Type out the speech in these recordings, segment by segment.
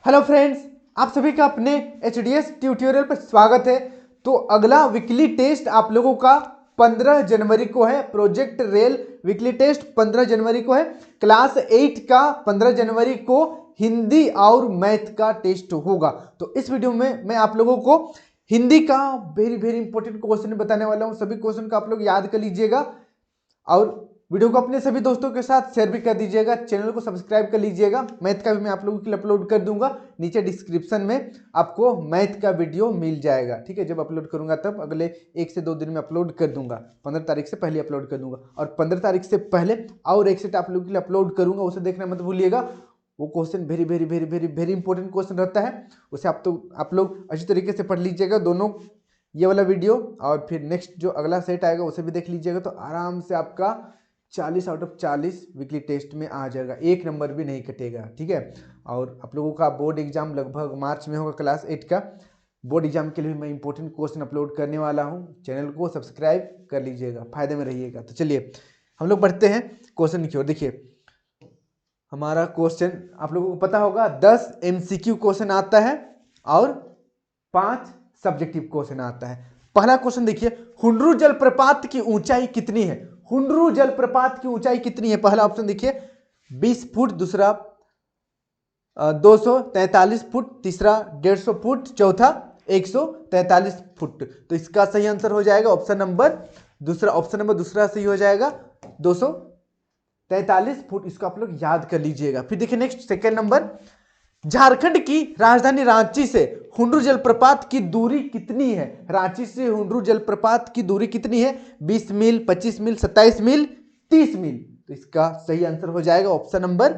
Hello friends, आप सभी का अपने HDS ट्यूटोरियल पर स्वागत है। तो अगला वीकली टेस्ट आप लोगों का 15 जनवरी को है। प्रोजेक्ट रेल वीकली टेस्ट 15 जनवरी को है। क्लास 8 का 15 जनवरी को हिंदी और मैथ का टेस्ट होगा। तो इस वीडियो में मैं आप लोगों को हिंदी का वेरी वेरी इंपॉर्टेंट क्वेश्चन बताने वाला हूं। सभी क्वेश्चन का आप लोग याद कर लीजिएगा और वीडियो को अपने सभी दोस्तों के साथ शेयर भी कर दीजिएगा। चैनल को सब्सक्राइब कर लीजिएगा। मैथ का भी मैं आप लोगों के लिए अपलोड कर दूंगा। नीचे डिस्क्रिप्शन में आपको मैथ का वीडियो मिल जाएगा, ठीक है। जब अपलोड करूंगा तब अगले 1 से 2 दिन में अपलोड कर दूंगा। 15 तारीख से पहले अपलोड कर दूंगा और 15 तारीख से पहले और एक सेट आप लोगों के लिए अपलोड करूंगा। उसे देखना मत भूलिएगा। वो question very very very very very important question रहता है। उसे आप लोग अच्छी तरीके से पढ़ लीजिएगा। दोनों ये वाला वीडियो और फिर नेक्स्ट जो अगला सेट आएगा उसे भी देख लीजिएगा। तो आराम से आपका 40 आउट ऑफ 40 वीकली टेस्ट में आ जाएगा। 1 नंबर भी नहीं कटेगा, ठीक है। और आप लोगों का बोर्ड एग्जाम लगभग मार्च में होगा। क्लास 8 का बोर्ड एग्जाम के लिए मैं इंपॉर्टेंट क्वेश्चन अपलोड करने वाला हूँ। चैनल को सब्सक्राइब कर लीजिएगा, फायदे में रहिएगा। तो चलिए हम लोग बढ़ते हैं क्वेश्चन की ओर। देखिए हमारा क्वेश्चन आप लोगों को पता होगा 10 MCQ क्वेश्चन आता है और 5 सब्जेक्टिव क्वेश्चन आता है। पहला क्वेश्चन देखिए, हुंडरू जलप्रपात की ऊंचाई कितनी है? हुंडरू जलप्रपात की ऊंचाई कितनी है? पहला ऑप्शन देखिए 20 फुट, दूसरा 243 फुट, तीसरा 150 फुट, चौथा 143 फुट। तो इसका सही आंसर हो जाएगा ऑप्शन नंबर दूसरा सही हो जाएगा 243 फुट। इसको आप लोग याद कर लीजिएगा। फिर देखिए नेक्स्ट सेकेंड नंबर, झारखंड की राजधानी रांची से हुंडरू जलप्रपात की दूरी कितनी है? रांची से हुंडरू जलप्रपात की दूरी कितनी है? 20 मील, 25 मील, 27 मील, 30 मील। तो इसका सही आंसर हो जाएगा ऑप्शन नंबर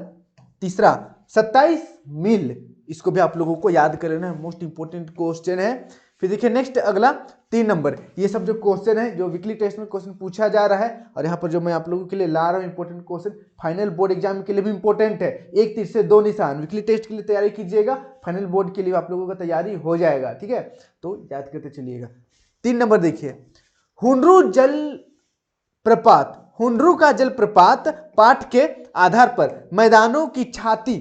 तीसरा 27 मील। इसको भी आप लोगों को याद कर लेना है, मोस्ट इंपोर्टेंट क्वेश्चन है। फिर देखिए नेक्स्ट अगला 3 नंबर, ये सब जो क्वेश्चन है जो वीकली टेस्ट में क्वेश्चन पूछा जा रहा है और यहाँ पर जो मैं आप लोगों के लिए ला रहा हूँ important question, final board exam के लिए भी इंपॉर्टेंट है। 1 तीर से 2 निशान। वीकली टेस्ट के लिए तैयारी कीजिएगा, फाइनल बोर्ड के लिए आप लोगों का तैयारी हो जाएगा, ठीक है। तो याद करते चलिएगा। 3 नंबर देखिए, हुंडरू जल प्रपात, हुंडरू का जलप्रपात पाठ के आधार पर मैदानों की छाती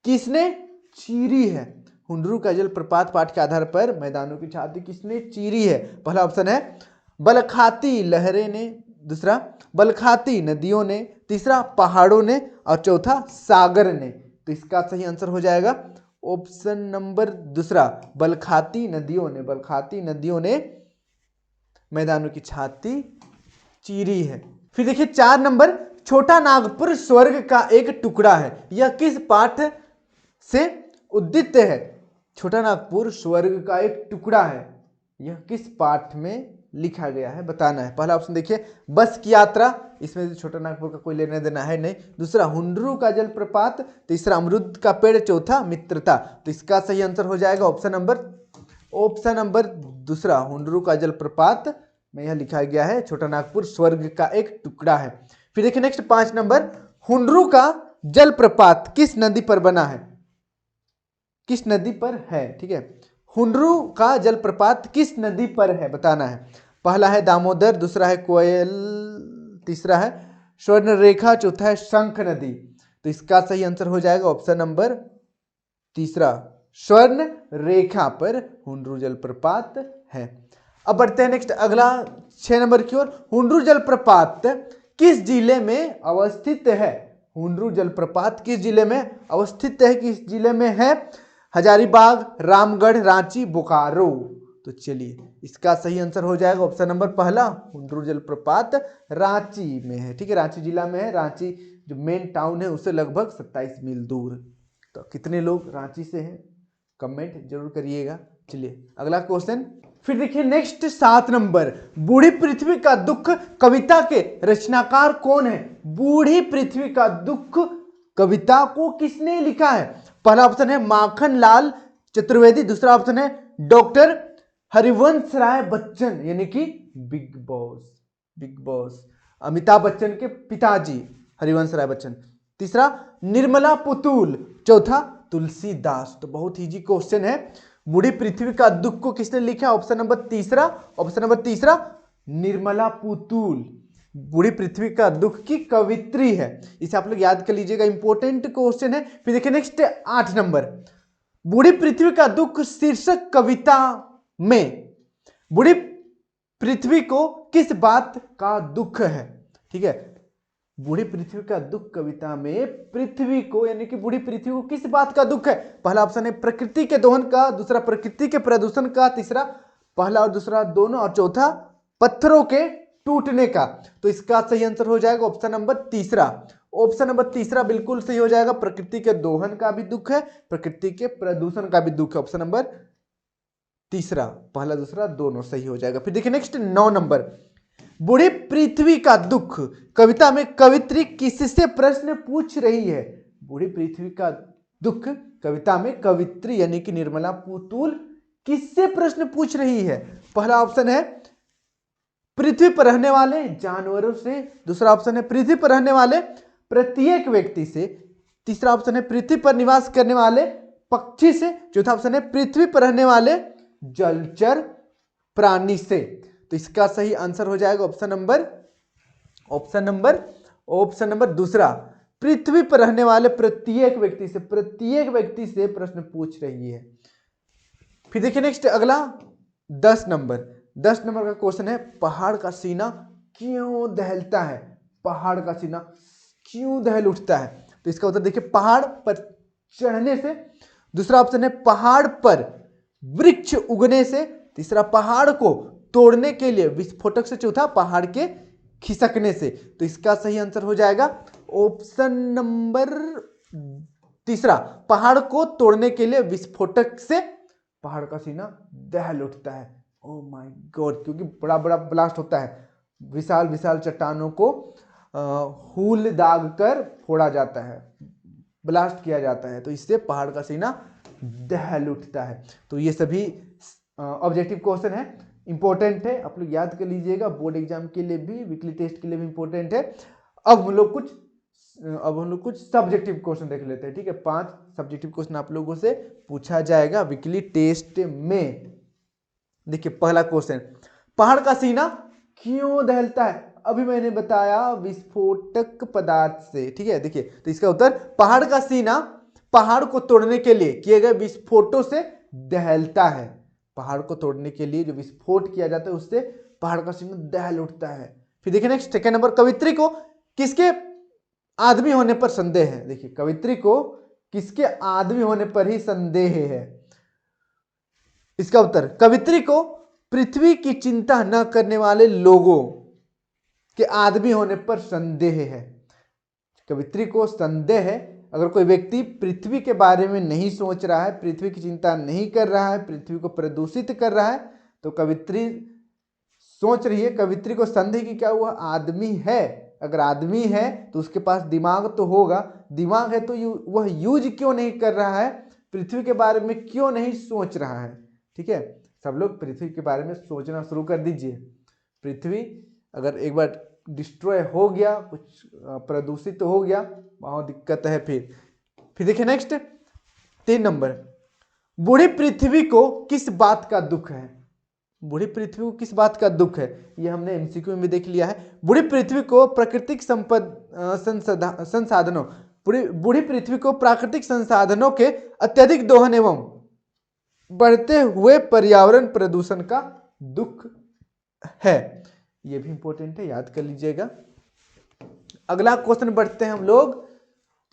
किसने चीरी है? हुंडरू का जलप्रपात पाठ के आधार पर मैदानों की छाती किसने चीरी है? पहला ऑप्शन है बलखाती लहरें ने, दूसरा बलखाती नदियों ने, तीसरा पहाड़ों ने और चौथा सागर ने। तो इसका सही आंसर हो जाएगा ऑप्शन नंबर दूसरा, बलखाती नदियों ने। बलखाती नदियों ने मैदानों की छाती चीरी है। फिर देखिए 4 नंबर, छोटा नागपुर स्वर्ग का एक टुकड़ा है, यह किस पाठ से उद्दित है? छोटा नागपुर स्वर्ग का एक टुकड़ा है, यह किस पाठ में लिखा गया है बताना है। पहला ऑप्शन देखिए बस की यात्रा, इसमें छोटा नागपुर का कोई लेना देना है नहीं। दूसरा हुंडरू का जलप्रपात, तीसरा अमरूद का पेड़, चौथा मित्रता। तो इसका सही आंसर हो जाएगा ऑप्शन नंबर दूसरा, हुंडरू का जलप्रपात में यह लिखा गया है छोटा नागपुर स्वर्ग का एक टुकड़ा है। फिर देखिए नेक्स्ट 5 नंबर, हुंडरू का जलप्रपात किस नदी पर बना है? किस नदी पर है, ठीक है। हुंडरू का जलप्रपात किस नदी पर है बताना है। पहला है दामोदर, दूसरा है कोयल, तीसरा है स्वर्ण रेखा, चौथा है शंख नदी। तो इसका सही आंसर हो जाएगा ऑप्शन नंबर तीसरा, स्वर्ण रेखा पर हुंडरू जलप्रपात है। अब बढ़ते हैं नेक्स्ट अगला 6 नंबर की ओर, हुंडरू जलप्रपात किस जिले में अवस्थित है? हुंडरू जलप्रपात किस जिले में अवस्थित है? किस जिले में है? हजारीबाग, रामगढ़, रांची, बोकारो। तो चलिए इसका सही आंसर हो जाएगा ऑप्शन नंबर पहला, हुंडरू जलप्रपात रांची में है, ठीक है। रांची जिला में है। रांची जो मेन टाउन है उससे लगभग 27 मील दूर। तो कितने लोग रांची से हैं कमेंट जरूर करिएगा। चलिए अगला क्वेश्चन। फिर देखिए नेक्स्ट 7 नंबर, बूढ़ी पृथ्वी का दुख कविता के रचनाकार कौन है? बूढ़ी पृथ्वी का दुख कविता को किसने लिखा है? पहला ऑप्शन है माखन लाल चतुर्वेदी, दूसरा ऑप्शन है डॉक्टर हरिवंश राय बच्चन यानी कि बिग बॉस अमिताभ बच्चन के पिताजी हरिवंश राय बच्चन, तीसरा निर्मला पुतुल, चौथा तुलसीदास। तो बहुत इजी क्वेश्चन है। बूढ़ी पृथ्वी का दुख को किसने लिखा? ऑप्शन नंबर तीसरा निर्मला पुतुल। बूढ़ी पृथ्वी का दुख की कवित्री है। इसे आप लोग याद कर लीजिएगा, इंपॉर्टेंट क्वेश्चन है। फिर देखिए नेक्स्ट 8 नंबर, बूढ़ी पृथ्वी का दुख शीर्षक कविता में बूढ़ी पृथ्वी को किस बात का दुख है। ठीक है, बूढ़ी पृथ्वी का दुख कविता में पृथ्वी को यानी कि बूढ़ी पृथ्वी को किस बात का दुख है। पहला ऑप्शन है प्रकृति के दोहन का, दूसरा प्रकृति के प्रदूषण का, तीसरा पहला और दूसरा दोनों, और चौथा पत्थरों के टूटने का। तो इसका सही आंसर हो जाएगा ऑप्शन नंबर तीसरा। ऑप्शन नंबर तीसरा बिल्कुल सही हो जाएगा। प्रकृति के दोहन का भी दुख है, प्रकृति के प्रदूषण का भी दुख है। ऑप्शन नंबर तीसरा, पहला दूसरा दोनों सही हो जाएगा। फिर देखिए नेक्स्ट 9 नंबर, बूढ़ी पृथ्वी का दुख कविता में कवित्री किससे प्रश्न पूछ रही है। बूढ़ी पृथ्वी का दुख कविता में कवित्री यानी कि निर्मला पुतुल किससे प्रश्न पूछ रही है। पहला ऑप्शन है पृथ्वी पर रहने वाले जानवरों से, दूसरा ऑप्शन है पृथ्वी पर रहने वाले प्रत्येक व्यक्ति से, तीसरा ऑप्शन है पृथ्वी पर निवास करने वाले पक्षी से, चौथा ऑप्शन है पृथ्वी पर रहने वाले जलचर प्राणी से। तो इसका सही आंसर हो जाएगा ऑप्शन नंबर दूसरा, पृथ्वी पर रहने वाले प्रत्येक व्यक्ति से प्रश्न पूछ रही है। फिर देखिए नेक्स्ट अगला 10 नंबर का क्वेश्चन है, पहाड़ का सीना क्यों दहलता है। पहाड़ का सीना क्यों दहल उठता है। तो इसका उत्तर देखिए, पहाड़ पर चढ़ने से, दूसरा ऑप्शन है पहाड़ पर वृक्ष उगने से, तीसरा पहाड़ को तोड़ने के लिए विस्फोटक से, चौथा पहाड़ के खिसकने से। तो इसका सही आंसर हो जाएगा ऑप्शन नंबर तीसरा, पहाड़ को तोड़ने के लिए विस्फोटक से पहाड़ का सीना दहल उठता है। ओ माय गॉड, क्योंकि बड़ा बड़ा ब्लास्ट होता है, विशाल विशाल चट्टानों को हूल दाग कर फोड़ा जाता है, ब्लास्ट किया जाता है, तो इससे पहाड़ का सीना दहल उठता है। तो ये सभी ऑब्जेक्टिव क्वेश्चन है, इंपॉर्टेंट है, आप लोग याद कर लीजिएगा, बोर्ड एग्जाम के लिए भी, वीकली टेस्ट के लिए भी इंपॉर्टेंट है। अब हम लोग कुछ सब्जेक्टिव क्वेश्चन देख लेते हैं। ठीक है, 5 सब्जेक्टिव क्वेश्चन आप लोगों से पूछा जाएगा वीकली टेस्ट में। देखिए पहला क्वेश्चन, पहाड़ का सीना क्यों दहलता है। अभी मैंने बताया विस्फोटक पदार्थ से। ठीक है, देखिए तो इसका उत्तर, पहाड़ का सीना पहाड़ को तोड़ने के लिए किए गए विस्फोटों से दहलता है। पहाड़ को तोड़ने के लिए जो विस्फोट किया जाता है उससे पहाड़ का सीना दहल उठता है। फिर देखिए नेक्स्ट सेकंड नंबर, कवित्री को किसके आदमी होने पर संदेह है। देखिए कवित्री को किसके आदमी होने पर ही संदेह है। इसका उत्तर, कवित्री को पृथ्वी की चिंता न करने वाले लोगों के आदमी होने पर संदेह है। कवित्री को संदेह है, अगर कोई व्यक्ति पृथ्वी के बारे में नहीं सोच रहा है, पृथ्वी की चिंता नहीं कर रहा है, पृथ्वी को प्रदूषित कर रहा है, तो कवित्री सोच रही है, कवित्री को संदेह कि क्या वह आदमी है। अगर आदमी है तो उसके पास दिमाग तो होगा, दिमाग है तो वह यूज क्यों नहीं कर रहा है, पृथ्वी के बारे में क्यों नहीं सोच रहा है। ठीक है, सब लोग पृथ्वी के बारे में सोचना शुरू कर दीजिए। पृथ्वी अगर एक बार डिस्ट्रॉय हो गया, कुछ प्रदूषित हो गया, बहुत दिक्कत है। फिर देखिए नेक्स्ट 3 नंबर, बूढ़ी पृथ्वी को किस बात का दुख है। बूढ़ी पृथ्वी को किस बात का दुख है, ये हमने एमसीक्यू में भी देख लिया है। बूढ़ी पृथ्वी को प्राकृतिक संसाधनों बूढ़ी पृथ्वी को प्राकृतिक संसाधनों के अत्यधिक दोहन एवं बढ़ते हुए पर्यावरण प्रदूषण का दुख है। ये भी इंपॉर्टेंट है, याद कर लीजिएगा। अगला क्वेश्चन बढ़ते हैं हम लोग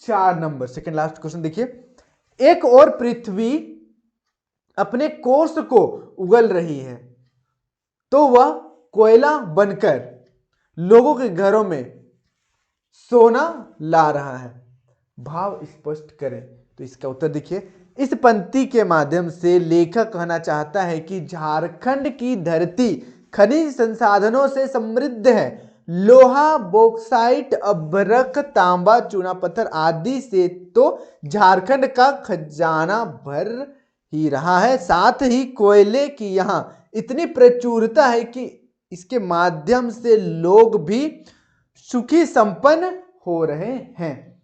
4 नंबर, सेकंड लास्ट क्वेश्चन। देखिए, एक और पृथ्वी अपने कोर्स को उगल रही है तो वह कोयला बनकर लोगों के घरों में सोना ला रहा है। भाव स्पष्ट करें। तो इसका उत्तर देखिए, इस पंक्ति के माध्यम से लेखक कहना चाहता है कि झारखंड की धरती खनिज संसाधनों से समृद्ध है। लोहा, बॉक्साइट, अभ्रक, तांबा, चूना पत्थर आदि से तो झारखंड का खजाना भर ही रहा है, साथ ही कोयले की यहाँ इतनी प्रचुरता है कि इसके माध्यम से लोग भी सुखी संपन्न हो रहे हैं।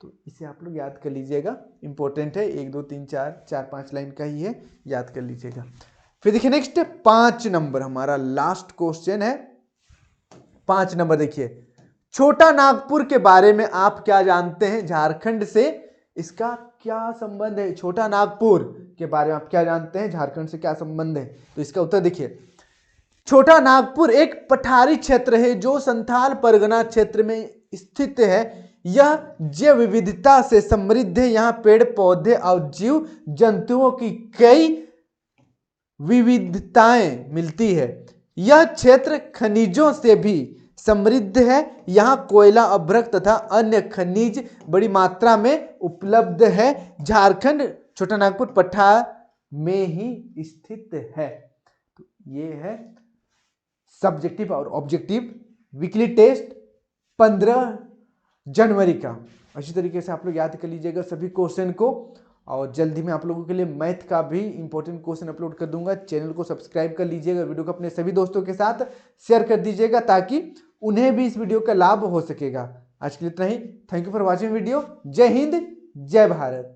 तो इसे आप लोग याद कर लीजिएगा, इंपॉर्टेंट है, 1 2 3 4 5 लाइन का ही है, याद कर लीजिएगा। फिर देखिए नेक्स्ट 5 नंबर हमारा लास्ट क्वेश्चन है। 5 नंबर देखिए, छोटा नागपुर के बारे में आप क्या जानते हैं? झारखंड से इसका क्या संबंध है? छोटा नागपुर के बारे में आप क्या जानते हैं? झारखंड से क्या संबंध है? तो इसका उत्तर देखिए, छोटा नागपुर एक पठारी क्षेत्र है जो संथाल परगना क्षेत्र में स्थित है। यह जैव विविधता से समृद्ध है। यहाँ पेड़ पौधे और जीव जंतुओं की कई विविधताएं मिलती है। यह क्षेत्र खनिजों से भी समृद्ध है। यहाँ कोयला, अभ्रक तथा अन्य खनिज बड़ी मात्रा में उपलब्ध है। झारखंड छोटा नागपुर पठार में ही स्थित है। तो ये है सब्जेक्टिव और ऑब्जेक्टिव वीकली टेस्ट 15 जनवरी का। अच्छी तरीके से आप लोग याद कर लीजिएगा सभी क्वेश्चन को, और जल्दी में आप लोगों के लिए मैथ का भी इंपॉर्टेंट क्वेश्चन अपलोड कर दूंगा। चैनल को सब्सक्राइब कर लीजिएगा, वीडियो को अपने सभी दोस्तों के साथ शेयर कर दीजिएगा ताकि उन्हें भी इस वीडियो का लाभ हो सकेगा। आज के लिए इतना ही। Thank you for watching video. जय हिंद, जय भारत।